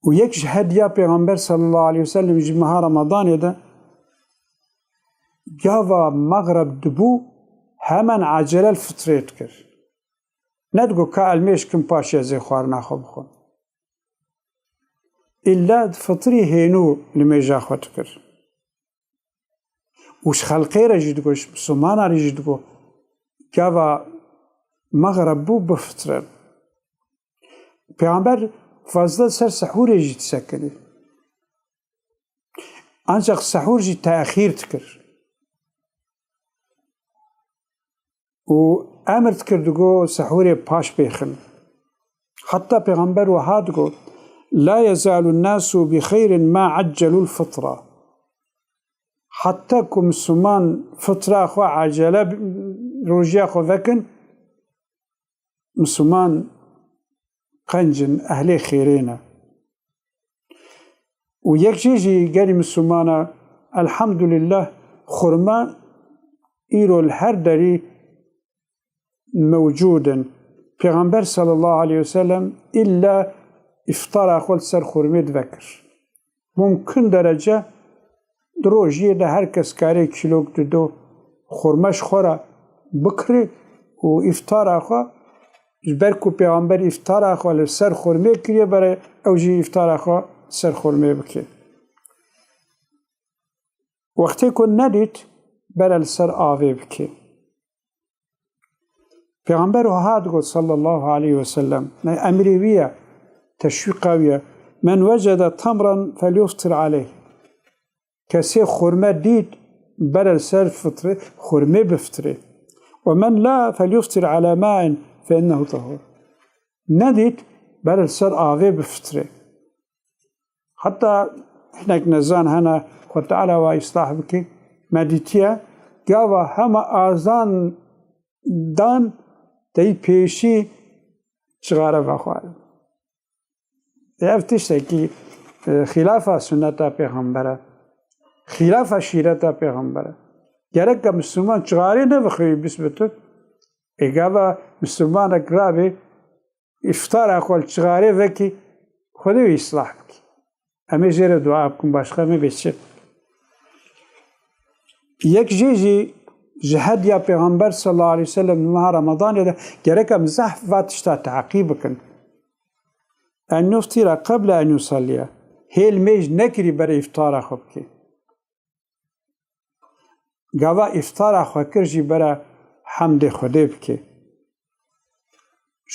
و یک هدیه پیغمبر صلی الله علیه وسلم جمعه رمضان ده گاوا مغرب دبو همان عجله الفطریت کرد ندگو که علمیش کم پاشی ازی خوار نخو بخون إلا فطري هينو لميجا خوتكر وش خلقي رجدكوش سمانا رجدكو كافا مغرب بو بفطرن پیغمبر فضل سر سحور جي تسكني ancak سحور جي تأخير تكر و امر تكر دقو سحور باش بيخن حتى پیغمبر وهادقو لا يزال الناس بخير ما عجلوا الفطرة حتى كم سمان فطرة أخوة عجلة روجي أخوة ذكن مسلمان قنجن أهلي خيرين ويكجيجي قالي مسلمانا الحمد لله خرما إيرو الهردري موجودا پیغمبر صلى الله عليه وسلم إلا إفطار أخوال سر خورمي دفكر ممكن درجة دروجيه ده هر کس کاری کیلوگ دو خورمش خورا بکری و إفطار أخوال بركو پیغمبر إفطار أخوال سر خورمي كريه برای اوجي إفطار أخوال سر خورمي بكي وقتی کن ندید برای سر آوه بكي پیغمبر هاد قد صلى الله عليه وسلم أمري ويا تشويقاوية من وجد تمرا فليفطر عليه كسي خرمة ديد برا سر فطره خرمة بفطره ومن لا فليفطر على ماء فإنه طهور نديد برا سر آوه بفطره حتى احنا نزان هنا خد تعالى وإصلاح بكي مديتيا قاوة هما آزان دان دي بيشي شغارة بخوال افتشته که خلاف سنت پیغمبره خلاف شریعت پیغمبره گرک که مسلمان چغاری نبخوی بسبتت اگه مسلمان اقرابه افطار اخوال چغاری وکی خودی اصلاح بکی همه جیر دعا بکن باشخه می بیشه یک جیجی جهد یا پیغمبر صلی الله علیه وسلم ماه رمضان ده گرک که مزحف واتشتا تعقیب بکن أن يفطر قبل أن يصلي هي الميج نكري برا إفطار أخوك قوا إفطار أخوك كرجي برا حمد خديبك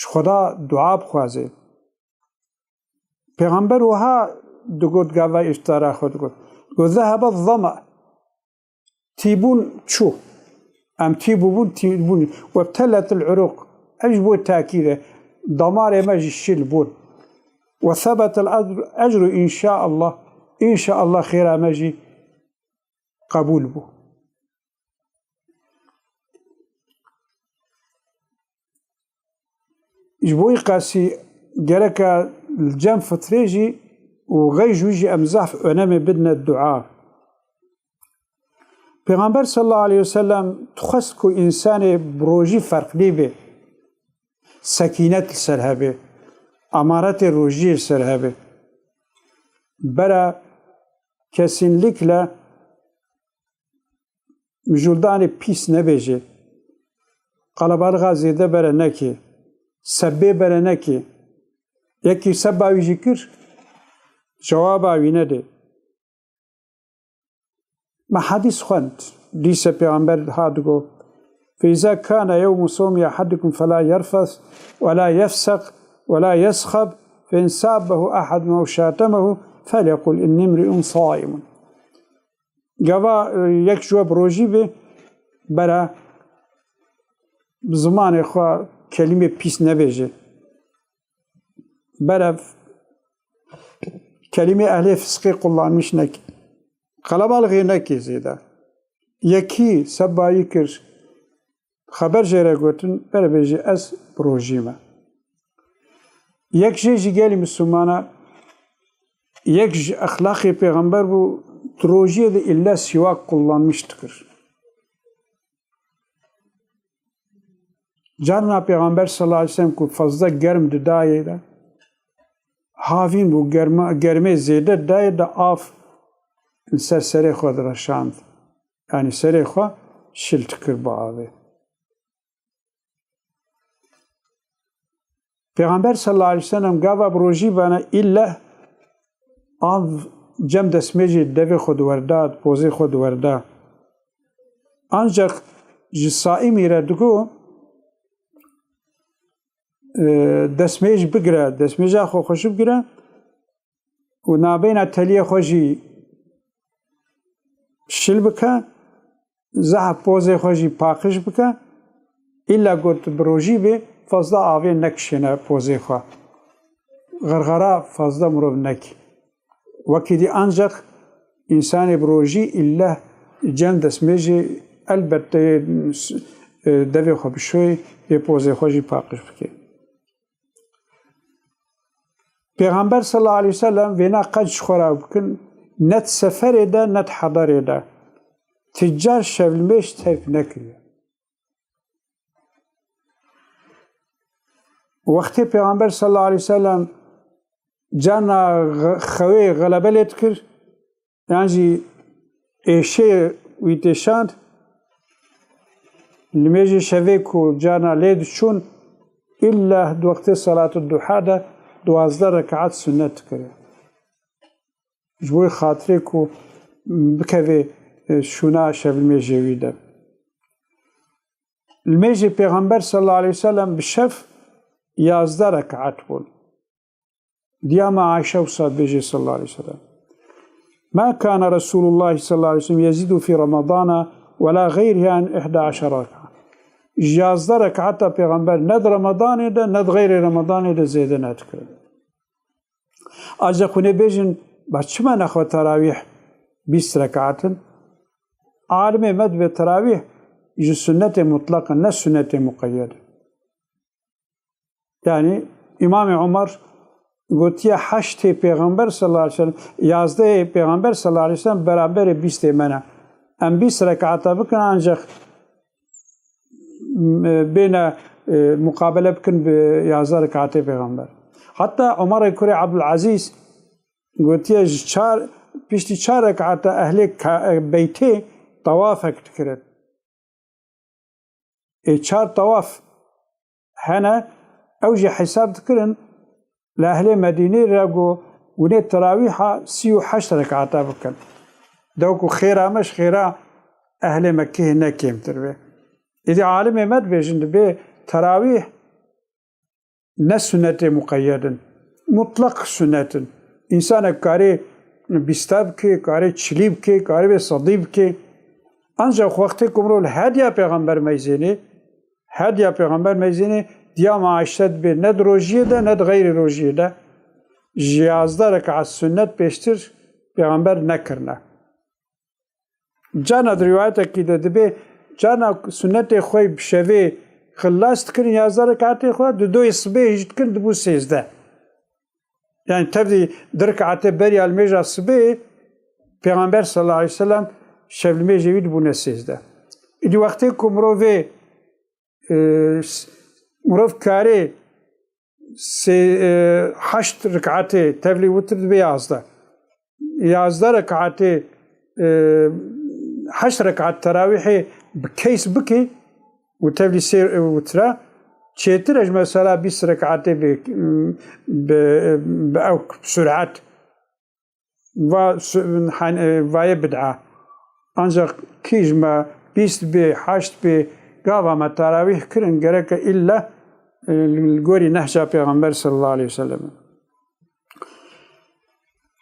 خدا دعاء بخوازي پیغمبر وها دقود قوا إفطار أخوك قو ذهب الظمأ تيبون شو أم تيبون وابتلت العروق أجبو التأكيد ضمار ماجي الشلبون وثبت الأجر إن شاء الله خير مجي قبول بو إجبوي قاسي جرك الجنب فتريجي وغيج ويجي أمزاح ونمي بدنا الدعاء پیغمبر صلى الله عليه وسلم تخصكو إنسان بروجي فرق ليبه سكينة السرهبه امارت روجی سر هبه برا kesinlikle mjuldan pis nebêje qalabalga zêde bere nekê sebê bere nekê yekî seba wî jî kir cewaba wî nede me hadîs xwend dîse peygamber hat got فإذا كان يوم صوم أحدكم فلا يرفث ولا يفسق ولا يسخب فإن سابه أحد أو شاتمه فليقل إني امرئ صائم قوا يك جواب روجي به برا بزمان إخوة كلمة بيس نبيجي برا كلمة أهل فسقي قلان مش نكي قلب الغي نكي زيدا يكي سبا يكر خبر جيرا قوتن برا بيجي أس بروجيما یک جیجی گلی مسلمانا یک اخلاقی پیغمبر بو تروجیه ده الا سواک kullanmıştır. Canına پیغمبر صلی الله علیه وسلم کو fazla germ دایه ده هاوین بو گرمه زیده دای دا آف سری خود رشاند یعنی سری خود شلت کر با آوه پیغمبر صلی الله علیه وسلم گاوا بروجی بنا ایلا آن جم دسمجی دوی خود ورداد پوزی خود ورداد ancak saimi re digo destmêj bigire destmêja xwe xweşî bigire û navbêhna teliyê xwe jî şil bike zeha pozê xwe jî paqij bike îla got bi rojî bê fazla avê nekişîne pozê xwe xerxera fazla mirov nekî wekî dî ancak însanê bi rojî îla cem destmêjê elbette devê xwe bişoyê ê pozê xwe jî paqij bike Peygamber sallallahu aleyhi ve sellem vêna qet ji xwe re bikin net seferê de net hedarê de ticcar şevlmêj tevk nekiriye wextê Peygamber sallallahu aleyhi ve sellem cana xewê xelebe lê dikir yan jî êşê wî tê şand li mêjê şevê ku cana lê diçûn îlla di wextê salatü duha de 12 rekat sünnet dikire ji bo xatirê ku bikeve şûna şevlmêjê wî de li mêjê Peygamber sallallahu aleyhi ve sellem bi şev 11 rekat bûn diyama Ayşe wisa bêjê sallallahu aleyhi ve sellem ما كان رسول الله صلى الله عليه وسلم يزيد في رمضان ولا غيره عن 11 ركعة 11 ركعة پیغمبر ند رمضان ده ند غیر رمضان ده زیده نتکرد ancak ne bejin başıma nexwe teravih 20 rekatın alime med ve teravih ji sünnet-i mutlakın ne sünnet-i mukayyed yani İmam-ı Ömer gotiye 8 peygamber sallallahu aleyhi ve sellem 11 peygamber sallallahu aleyhi ve sellem beraber 20 mena em 20 rekata bikin ancak bine mukabele bikin bi 11 rekatê peygamber hatta Ömer Kurê Abdülaziz gotiye piştî 4 rekata ehlê beytê tawafek dikirin 4 tawaf hene ew jî hesab dikirin لأهل مدينة رجو ونيت تراويحها 38 ركعة بكن دوكو خيرا مش خيرا أهل مكة هناك يمتربه إذا عالم مد بيجند به تراويح نسنة مقيدا مطلق سنة إنسان كاري بيستاب كي كاري تشليب كي كاري بصديب كي أنجا وقت كمرول هديا پیغمبر ميزيني هديا پیغمبر ميزيني ديام عشت به ند روجیه ده ند غیر روجیه ده 11 رکعت سنت پیشتر پیغمبر نکرنه جانا در روایت کی ده به جانا سنت خوی بشوی خلاص کردن 11 رکعت خو دو صبح هیچ کرد بو 13 yani tabi رکعت بری المیجا صبح پیغمبر صلی الله علیه و سلم شبلمه جوید بو 13 ایدی وقتی کمروی مرف کاری 8 رکعته تبلی وتر به 11 11 رکعته 8 رکعت تراویح بکیس بکی و تبلی سیر وتره چهترش مثلا 20 رکعته به سرعت و بدعه ancak کیجما 20 به 8 به گاوا ما تراویح کرن گرک الا الگوری نهجا پیغمبر صلی الله علیه وسلم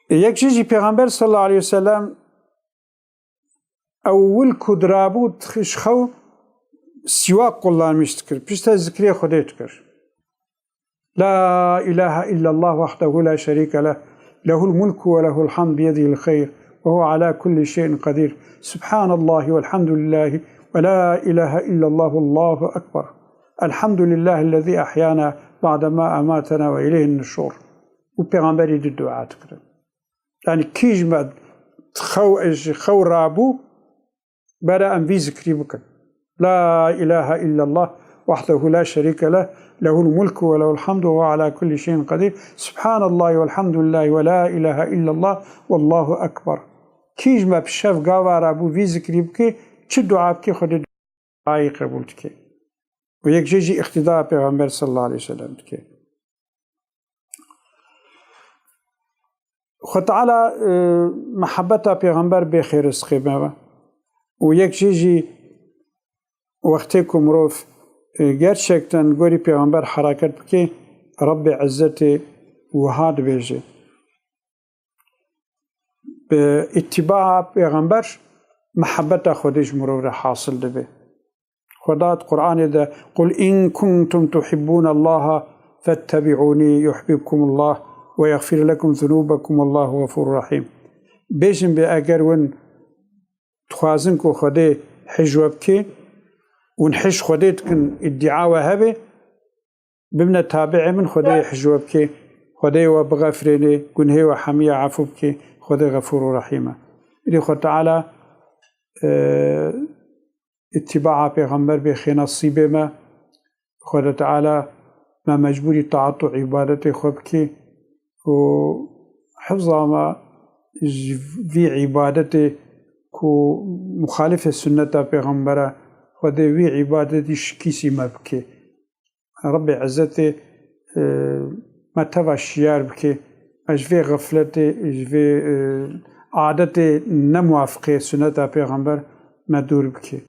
یک چیزی پیغمبر صلی الله علیه وسلم اول کدرابود خشخو سواق kullanmıştır پشت ذکری خودت کر لا اله الا الله وحده لا شريك له له الملك وله الحمد بيده الخير وهو على كل شيء قدير سبحان الله والحمد لله ولا إله إلا الله الله أكبر الحمد لله الذي أحيانا بعدما أماتنا وإليه النشور وبيغمبري دي الدعاء تكرم يعني كيجمد خو رابو برا أن بي ذكري بكن لا إله إلا الله وحده لا شريك له له الملك وله الحمد وهو على كل شيء قدير سبحان الله والحمد لله ولا إله إلا الله والله أكبر كيج ما بشاف قاوار أبو في ذكري بكي چه دعا بكي خود دعائي قبول بكي ويك جيجي اقتداء پیغمبر صلى الله عليه وسلم بكي خود تعالى محبتا پیغمبر بخير اسخيبه ويك جيجي وقتی که مروف gerçekten گوری پیغمبر حرکت بکی رب عزت وهاد بیجه به اتباع پیغمبر محبت خودش مروف حاصل دبه خدات قرآن ده قل إن كنتم تحبون الله فاتبعوني يحببكم الله ويغفر لكم ذنوبكم والله غفور رحيم بیجن به اگر ون تخوازن که خوده حجوب که ونحش خديت كن ادعاء وهبه بمنا تابع من خدي حجوب كي خدي وبغفرني كن هي وحمية عفو بكي خدي غفور رحيمة اللي خد تعالى اتباع پیغمبر بخي نصيبه ما خد تعالى ما مجبوري تعطو عبادتي خبكي وحفظها ما في عبادتي كو مخالف السنة پیغمبره خداوي عبادتش كيسي مبكي ربي عزتي ما تبع الشيار بكي اجفي غفلتي اجفي عادتي نموافقي سنة پیغمبر ما دور بكي